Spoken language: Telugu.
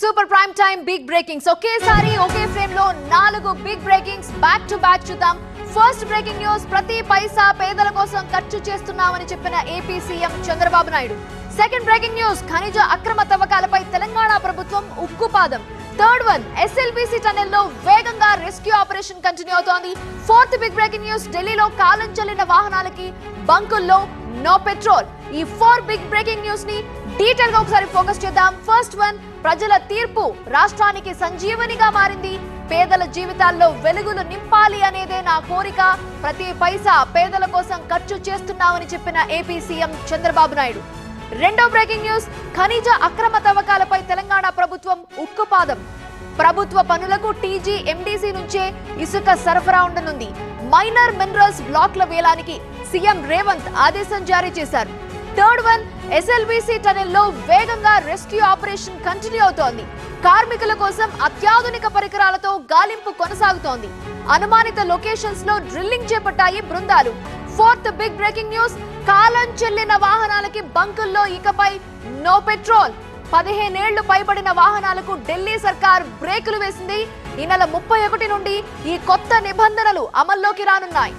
Super prime time big breakings ఒకేసారి ఒకే ఫ్రేమ్ లో 4 big breakings back to back చూద్దాం. ఫస్ట్ బ్రేకింగ్ న్యూస్, ప్రతి పైసా పేదల కోసం ఖర్చు చేస్తున్నామని చెప్పిన AP CM Chandrababu Naidu. Second breaking news, ఖనిజ అక్రమ తవ్వకాలపై తెలంగాణ ప్రభుత్వం ఉక్కుపాదం. థర్డ్ వన్, ఎస్ఎల్బీసీ టనెల్ లో వేగంగా రెస్క్యూ ఆపరేషన్ కంటిన్యూ అవుతోంది. ఫోర్త్ బిగ్ బ్రేకింగ్ న్యూస్, ఢిల్లీలో కాలం చెల్లిన వాహనాలకి బంకుల్లో నో పెట్రోల్. ఈ 4 బిగ్ బ్రేకింగ్ న్యూస్ ని డీటెయిల్ గా ఒకసారి ఫోకస్ చేద్దాం. ఫస్ట్ వన్, ప్రజల తీర్పు రాష్ట్రానికి సంజీవనిగా మారింది. పేదల జీవితాల్లో వెలుగులు నింపాలి అనేదే నా కోరిక. ప్రతి పైసా పేదల కోసం ఖర్చు చేస్తున్నామని చెప్పిన ఏపీ సీఎం చంద్రబాబు నాయుడు. రెండో బ్రేకింగ్ న్యూస్, ఖనిజ అక్రమ తవ్వకాలపై తెలంగాణ ప్రభుత్వం ఉక్కుపాదం. ప్రభుత్వ పనులకు టీజీ ఎండీసీ నుంచే ఇసుక సరఫరా ఉండనుంది. మైనర్ మినరల్స్ బ్లాక్ల వేలానికి సీఎం రేవంత్ ఆదేశం జారీ చేశారు. థర్డ్ వన్, ఎస్ఎల్బీసీ టనెల్ లో వేగంగా రెస్క్యూ ఆపరేషన్ కంటిన్యూ అవుతోంది. కార్మికుల కోసం అత్యాధునిక పరికరాలతో గాలింపు కొనసాగుతోంది. అనుమానిత లొకేషన్స్ లో డ్రిల్లింగ్ చేపట్టాయి బృందాలు. ఫోర్త్ బిగ్ బ్రేకింగ్ న్యూస్, కాలం చెల్లిన వాహనాలకి బంకుల్లో ఇకపై నో పెట్రోల్. 15 ఏళ్లు పైబడిన వాహనాలకు ఢిల్లీ సర్కార్ బ్రేకులు వేసింది. ఈ నెల 31 నుండి ఈ కొత్త నిబంధనలు అమల్లోకి రానున్నాయి.